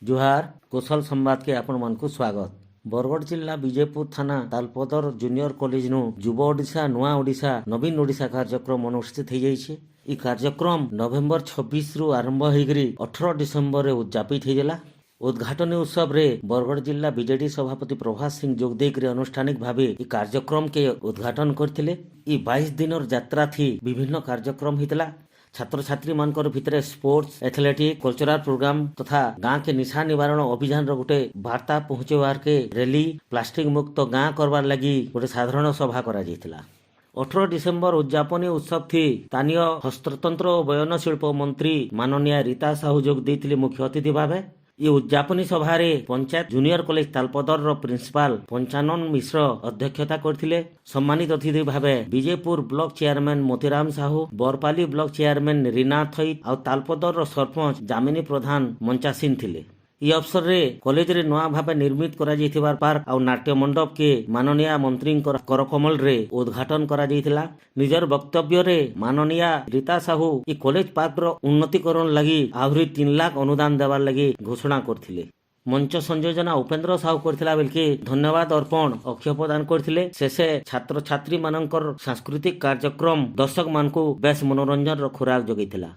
जुहार कौशल संवाद के आपण मन को स्वागत। बरगढ़ जिला विजयपुर थाना तालपदर जूनियर कॉलेज नु युव ओडिशा नुआ ओडिशा नवीन ओडिशा कार्यक्रम अनुष्ठित हो जाइए। ई कार्यक्रम नवेम्बर 26 रु आरंभ होकर 18 डिसेम्बर रे उद्यापित होगा। उद्घाटनी उत्सव रे बरगढ़ जिला बीजेडी सभापति प्रभात सिंह जोगदेकर अनुष्ठानिक भाव ई कार्यक्रम के उद्घाटन करथिले। ई 22 दिन यात्रा थी विभिन्न कार्यक्रम होता। छात्र छात्री मानकर भितरे स्पोर्ट्स एथलेटिक कल्चरल प्रोग्राम तथा गाँ के निशा निवारण अभियान गोटे वार्ता पहुंचेबार के रैली प्लास्टिक मुक्त गाँ करवार लगी गोटे साधारण सभा करा जायतिला। 18 डिसेम्बर उद्यापनी उत्सव थी स्थानीय हस्ततंत्र और बयन शिल्प मंत्री माननीय रीता साहू जोग देइथिले मुख्य अतिथि भावे। ये उद्यापनी सभा panchayat junior college Talpadar principal Panchanan Mishra अध्यक्षता करथिले। सम्मानित अतिथि भावे Vijaypur block chairman Motiram Sahu, Barpali block chairman Reena Thait और तालपदर सरपंच जामिनी प्रधान मंचासीन थिले। ई अवसर रे कॉलेज रे नवा भावे निर्मित करा जायथिबार पार्क और नाट्य मंडप के माननीय मंत्री करकमल रे उद्घाटन करा जायथिला। निजर वक्तव्य रे माननीय रीता साहू ई कॉलेज पार्क रो उन्नतीकरण लगी आहरी 3 लाख अनुदान देवार लगी घोषणा करथिले। मंच संयोजना उपेन्द्र साहू करथिला बेलके धन्यवाद अर्पण अक्षय प्रदान करथिले। शेषे छात्र छात्री मानकर सांस्कृतिक कार्यक्रम दर्शक मान को बेस मनोरंजन रो खुराक जोगैथिला।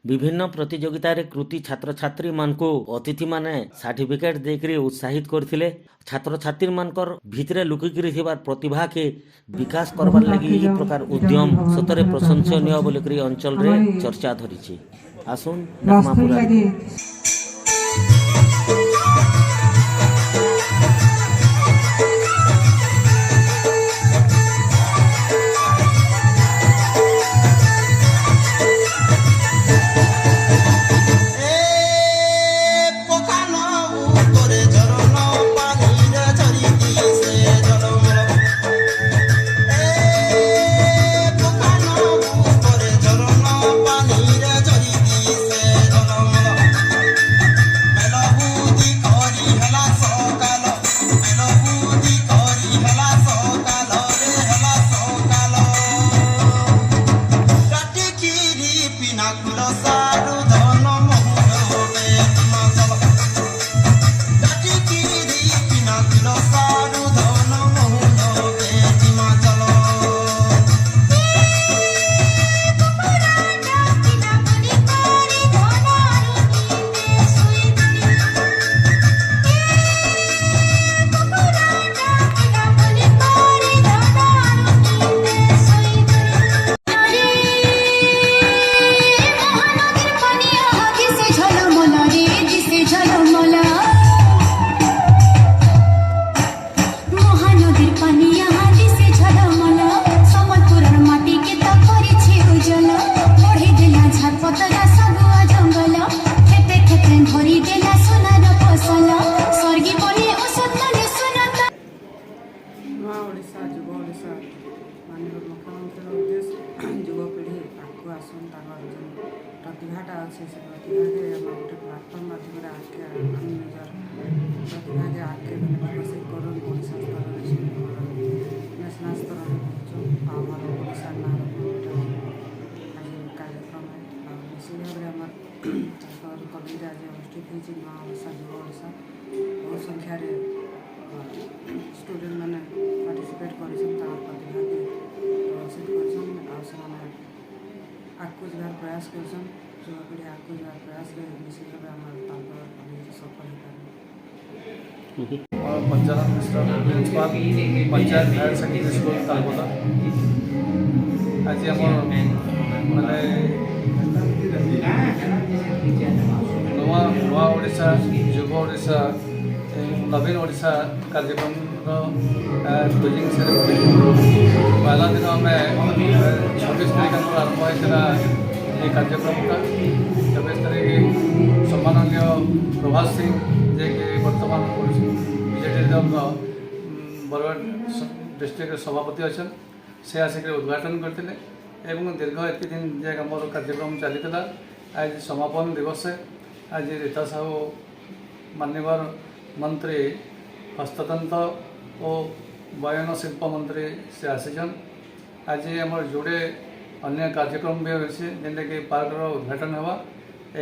विभिन्न प्रतियोगिता रे कृति छात्र छात्री मान को अतिथि माने सर्टिफिकेट देकरी उत्साहित करथिले। छात्र छात्री मानकर भितरे लुकिकरी थिबार प्रतिभा के विकास करबार लगी एही प्रकार उद्यम सतरे प्रशंसनीय बोलिकरी अंचल रे चर्चा धरिछि। आसुन नगमापुरा प्रतिभाटा अच्छे से प्रतिभा के गोटे प्लाटफर्म माध्यम आगे निजर प्रतिभा के आगे विकसित कर ओडिशा स्तर नेशनल स्तर आमर ओडिशा ना आज कार्यक्रम निश्चित भाव में कॉलेज आज अनुष्ठित होती नुआ ओडिशा युव ओडिशा बहुत संख्यार स्टूडेंट मैंने पार्टिसिपेट कर प्रतिभा के प्रदर्शित कर आगू जबार प्रयास कर युवापीढ़ी आगू जबार प्रयास निश्चित भाव सफल और Panchanan Mishra principal panchayat higher secondary school Talpada आज आम माने नुआ ओडिशा युव ओडिशा नवीन ओडिशा कार्यक्रम क्लोजिंग सेरेमनी पहला दिन आम 26 तारीख आरंभ होता ये कार्यक्रम का 26 तारीख सम्माननीय प्रभात सिंह जे कि बर्तमान बीजेडी दल बरगढ़ डिस्ट्रिक्ट सभापति अच्छा से आसिक उद्घाटन करते दीर्घ एत दिन जे आम कार्यक्रम चली आज समापन दिवस आज रीता साहू माननीय मंत्री हस्ततंत्र और बयन शिल्प मंत्री से आसीचन आज आम जोड़े अन्य कार्यक्रम भी होती जेनटा कि पार्क उद्घाटन होगा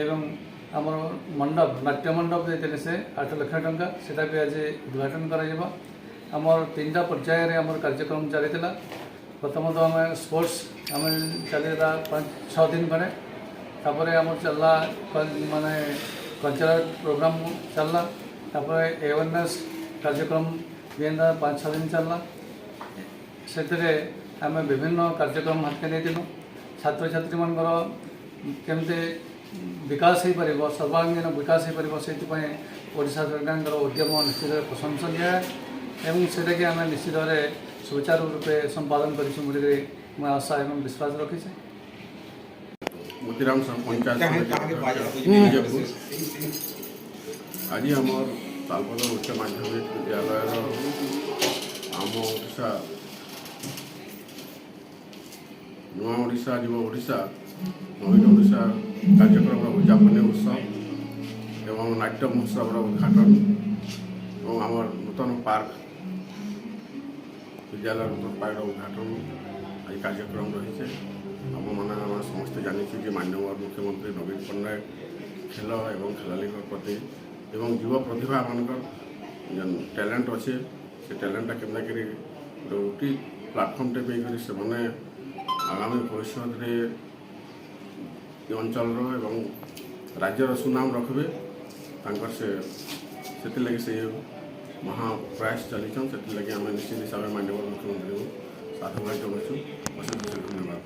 एवं ଆମର ମଣ୍ଡପ ନାଟ୍ୟ ମଣ୍ଡପ ଦେଇଥିଲେ ସେ 8 ଲକ୍ଷ ଟଙ୍କା, ସେଟା ବି ଆଜି ଉଦ୍ଘାଟନ କରାଯିବ। ଆମର 3ଟା ପର୍ଯ୍ୟାୟରେ ଆମର କାର୍ଯ୍ୟକ୍ରମ ଚାଲିଥିଲା। ପ୍ରଥମତଃ ଆମେ ସ୍ପୋର୍ଟସ୍ ଆମେ ଚାଲିଥିଲା 5-6 ଦିନ ପରେ, ତାପରେ ଆମର ଚାଲିଲା ମାନେ କଲଚରାଲ ପ୍ରୋଗ୍ରାମ ଚାଲିଲା, ତାପରେ ଆୱାରନେସ୍ କାର୍ଯ୍ୟକ୍ରମ ବି ଏନ୍ତା 5-6 ଦିନ ଚାଲିଲା। ସେଥିରେ ଆମେ ବିଭିନ୍ନ କାର୍ଯ୍ୟକ୍ରମ ହାତକୁ ନେଇଥିଲୁ। ଛାତ୍ରଛାତ୍ରୀମାନଙ୍କର କେମିତି ବିକାଶ ହୋଇପାରିବ, ସର୍ବାଙ୍ଗୀନ ବିକାଶ ହୋଇପାରିବ, ସେଥିପାଇଁ ଓଡ଼ିଶା ସରକାରଙ୍କର ଉଦ୍ୟମ ନିଶ୍ଚିତ ପ୍ରଶଂସନୀୟ ଏବଂ ସେଟାକି ଆମେ ନିଶ୍ଚିତ ଭାବରେ ସୁଚାରୁ ରୂପେ ସମ୍ପାଦନ କରିଛୁ ବୋଲିକରି ମୁଁ ଆଶା ଏବଂ ବିଶ୍ୱାସ ରଖିଛି। मोतीराम पंचायत विजयपुर आज आम तालपद उच्च माध्यमिक विद्यालय आम ओडिशा नुआ ओडिशा युवा ओडिशा नवीन ओडिशा कार्यक्रम उद्यापन उत्सव एवं नाट्य महोत्सव उद्घाटन और आम नूतन पार्क विद्यालय नूतन पार्क उद्घाटन आज कार्यक्रम रही है। आम मैंने समस्ते जानी माननीय मुख्यमंत्री नवीन पट्टनायक खेल एवं खेलाड़ी प्रति एवं युव प्रतिभा मानकर टैलेंट अच्छे से टैलेंटा केमता गोटे प्लाटफर्मटे पाई से मैंने आगामी भविष्य अंचल एवं राज्यर सुनाम रखबे से से महाप्रयास चली से आम निश्चित हिसाब से माननीय मुख्यमंत्री को साधुवाद जनाऊँ। अशेष धन्यवाद।